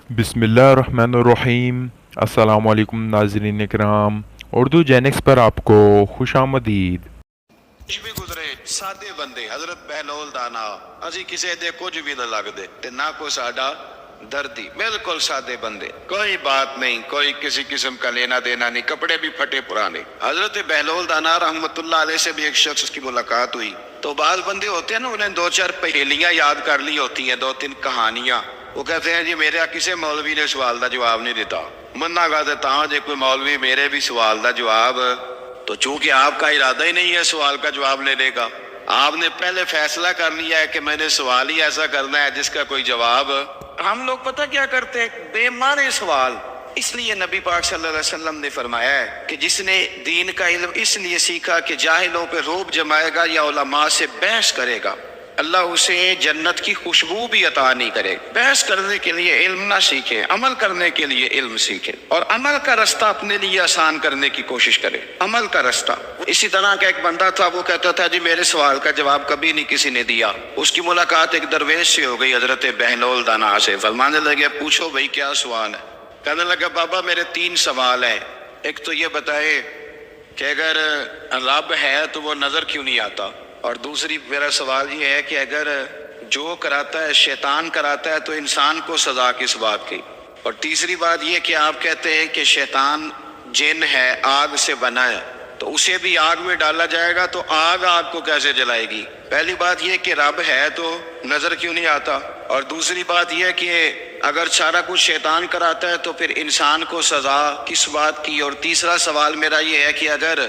بسم اللہ الرحمن الرحیم۔ السلام علیکم ناظرین کرام، اردو جینکس پر آپ کو خوش آمدید۔ بھی گزرے سادے بندے حضرت بہلول دانا اسی کسے دے کچھ بھی نہ لگ دے تے نہ کو ساڈا دردی، بالکل سادے بندے، کوئی بات نہیں، کوئی کسی قسم کا لینا دینا نہیں، کپڑے بھی پھٹے پرانے۔ حضرت بہلول دانا رحمت اللہ علیہ سے بھی ایک شخص کی ملاقات ہوئی تو بعض بندے ہوتے ہیں نا، انہیں دو چار پہیلیاں یاد کر لی ہوتی ہیں، دو تین کہانیاں، وہ کہتے ہیں جی میرے کسی مولوی نے سوال دا جواب نہیں دیتا، مننا گا دیتا ہوں جی کوئی مولوی میرے بھی سوال دا جواب، تو چونکہ آپ کا ارادہ ہی نہیں ہے سوال کا جواب لینے کا، آپ نے پہلے فیصلہ کر لیا ہے کہ میں نے سوال ہی ایسا کرنا ہے جس کا کوئی جواب، ہم لوگ پتہ کیا کرتے ہیں، بے معنی سوال۔ اس لیے نبی پاک صلی اللہ علیہ وسلم نے فرمایا ہے کہ جس نے دین کا علم اس لیے سیکھا کہ جاہلوں پہ روب جمائے گا یا علماء سے بحث کرے گا، اللہ اسے جنت کی خوشبو بھی عطا نہیں کرے۔ بحث کرنے کے لیے علم نہ سیکھیں، عمل کرنے کے لیے علم سیکھیں، اور عمل کا رستہ اپنے لیے آسان کرنے کی کوشش کریں، عمل کا رستہ۔ اسی طرح کا ایک بندہ تھا، وہ کہتا تھا جی میرے سوال کا جواب کبھی نہیں کسی نے دیا۔ اس کی ملاقات ایک درویش سے ہو گئی، حضرت بہلول دانا سے، فرمانے لگے پوچھو بھائی کیا سوال ہے؟ کہنے لگا بابا میرے 3 سوال ہیں، ایک تو یہ بتائے کہ اگر رب ہے تو وہ نظر کیوں نہیں آتا، اور دوسری میرا سوال یہ ہے کہ اگر جو کراتا ہے شیطان کراتا ہے تو انسان کو سزا کس بات کی، اور تیسری بات یہ کہ آپ کہتے ہیں کہ شیطان جن ہے، آگ سے بنا ہے، تو اسے بھی آگ میں ڈالا جائے گا تو آگ کو کیسے جلائے گی؟ پہلی بات یہ کہ رب ہے تو نظر کیوں نہیں آتا، اور دوسری بات یہ کہ اگر سارا کچھ شیطان کراتا ہے تو پھر انسان کو سزا کس بات کی، اور تیسرا سوال میرا یہ ہے کہ اگر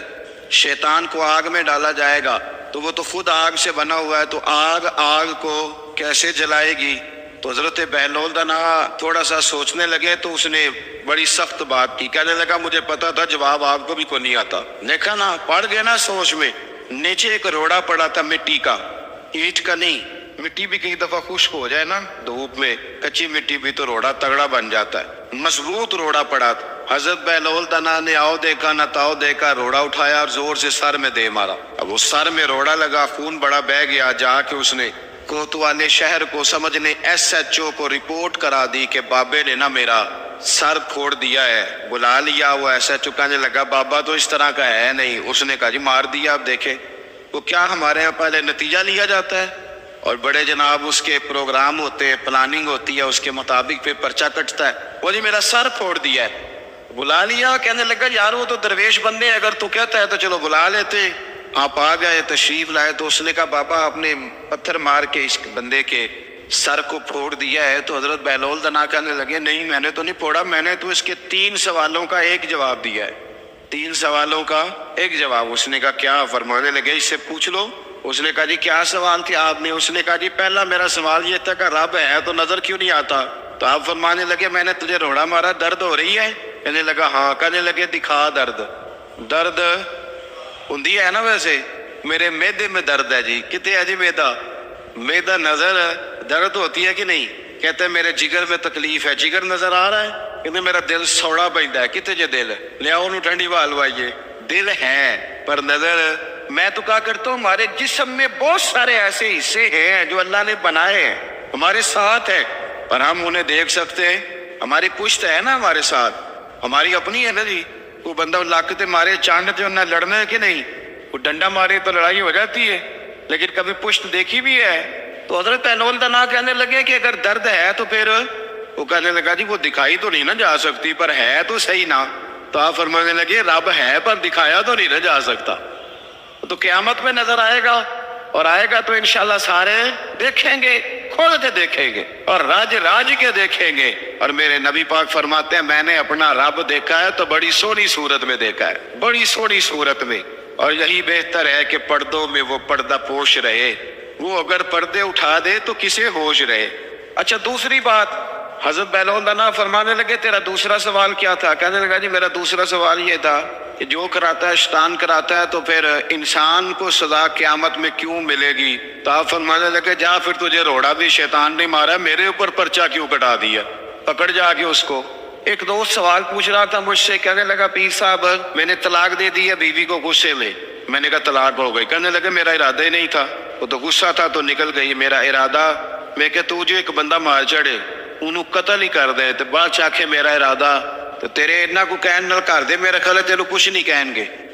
شیطان کو آگ میں ڈالا جائے گا تو وہ تو خود آگ سے بنا ہوا ہے، تو آگ کو کیسے جلائے گی؟ تو حضرت بہلول دانا تھوڑا سا سوچنے لگے تو اس نے بڑی سخت بات کی، کہنے لگا مجھے پتا تھا جواب آپ کو بھی کوئی نہیں آتا، دیکھا نا پڑ گیا نا سوچ میں۔ نیچے ایک روڑا پڑا تھا مٹی کا، اینٹ کا نہیں، مٹی بھی کئی دفعہ خشک ہو جائے نا دھوپ میں، کچی مٹی بھی تو روڑا تگڑا بن جاتا ہے، مضبوط روڑا پڑا تھا۔ حضرت بہلول دانا نے آؤ دیکھا نہ تاؤ دیکھا، روڑا اٹھایا اور زور سے سر میں دے مارا، اب وہ سر میں روڑا لگا، خون بڑا بہہ گیا، جا کے اس نے کوتوالے شہر کو سمجھنے SHO کو رپورٹ کرا دی کہ بابے نے نا میرا سر پھوڑ دیا ہے، بلا لیا۔ وہ SHO کہنے لگا بابا تو اس طرح کا ہے نہیں، اس نے کہا جی مار دیا، اب دیکھیں وہ کیا ہمارے یہاں پہلے نتیجہ لیا جاتا ہے اور بڑے جناب اس کے پروگرام ہوتے ہیں، پلاننگ ہوتی ہے، اس کے مطابق پھر پرچہ کٹتا ہے، وہ جی میرا سر پھوڑ دیا ہے، بلا لیا۔ کہنے لگا یار وہ تو درویش بندے، اگر تو کہتا ہے تو چلو بلا لیتے۔ آپ آ گئے، تشریف لائے، تو اس نے کہا بابا آپ نے پتھر مار کے اس بندے کے سر کو پھوڑ دیا ہے، تو حضرت بہلول دانا کہنے لگے نہیں میں نے تو نہیں پھوڑا، میں نے تو اس کے 3 سوالوں کا ایک جواب دیا ہے، 3 سوالوں کا ایک جواب۔ اس نے کہا کیا؟ فرمانے لگے اس سے پوچھ لو۔ اس نے کہا جی کیا سوال تھے آپ نے؟ اس نے کہا جی پہلا میرا سوال یہ تھا کہ رب ہے تو نظر کیوں نہیں آتا؟ تو آپ فرمانے لگے میں نے تجھے روڑا مارا، درد ہو رہی ہے؟ کہنے لگا ہاں۔ کہنے لگے دکھا درد۔ درد ہوندی ہے نا ویسے، میرے میدے میں درد ہے جی، کتے ہے جی میدا؟ میدا نظر درد ہوتی ہے کہ نہیں؟ کہتے ہیں میرے جگر میں تکلیف ہے، جگر نظر آ رہا ہے؟ کہتے میرا دل سوڑا پیندا ہے، کتے جے دل؟ لے آؤ انہوں ٹھنڈی ہوا لوائیے، دل ہے پر نظر۔ میں تو کہا کرتا ہوں ہمارے جسم میں بہت سارے ایسے حصے ہیں جو اللہ نے بنائے ہیں، ہمارے ساتھ ہے پر ہم انہیں دیکھ سکتے ہیں، ہماری پشت ہے نا ہمارے ساتھ، ہماری اپنی ہے نا جی۔ کوئی بندہ لاکتے مارے چانڈ تے انہیں لڑنا ہے کہ نہیں؟ وہ ڈنڈا مارے تو لڑائی ہو جاتی ہے، لیکن کبھی پشت دیکھی بھی ہے؟ تو حضرت بہلول دانا کہنے لگے کہ اگر درد ہے تو پھر، وہ کہنے لگا جی وہ دکھائی تو نہیں نہ جا سکتی پر ہے تو صحیح نا۔ تو آپ فرمانے لگے رب ہے پر دکھایا تو نہیں نہ جا سکتا، تو قیامت میں نظر آئے گا، اور آئے گا تو انشاءاللہ سارے دیکھیں گے، کھول کے دیکھیں گے اور راج راج کے دیکھیں گے۔ اور میرے نبی پاک فرماتے ہیں میں نے اپنا رب دیکھا ہے تو بڑی سونی صورت میں دیکھا ہے، بڑی سونی صورت میں، اور یہی بہتر ہے کہ پردوں میں وہ پردہ پوش رہے، وہ اگر پردے اٹھا دے تو کسے ہوش رہے۔ اچھا دوسری بات، حضرت بہلول دانا فرمانے لگے تیرا دوسرا سوال کیا تھا؟ کہنے لگا جی میرا دوسرا سوال یہ تھا کہ جو کراتا ہے شیطان کراتا ہے تو پھر انسان کو سزا قیامت میں کیوں ملے گی؟ تو آپ فرمانے لگے جا پھر تجھے روڑا بھی شیطان نے مارا، میرے اوپر پرچہ کیوں کٹا دیا؟ پکڑ جا کے اس کو۔ ایک دوست سوال پوچھ رہا تھا مجھ سے، کہنے لگا پیر صاحب میں نے طلاق دے دی ہے بیوی کو غصے میں۔ میں نے کہا طلاق ہو گئی؟ کہنے لگے میرا ارادہ ہی نہیں تھا، وہ تو غصہ تھا تو نکل گئی، میرا ارادہ میں کہ تو جو ایک بندہ مار چڑھے ਉਹਨੂੰ ਕਤਲ ਹੀ ਕਰ ਦੇ ਤੇ ਬਾਅਦ ਚ ਆਖੇ ਮੇਰਾ ਇਰਾਦਾ, ਤੇ ਤੇਰੇ ਇਹਨਾਂ ਕੋ ਕਹਿਣ ਨਾਲ ਘਰ ਦੇ ਮੇਰੇ ਖਿਆਲ ਤੈਨੂੰ ਕੁਝ ਨਹੀਂ ਕਹਿਣਗੇ,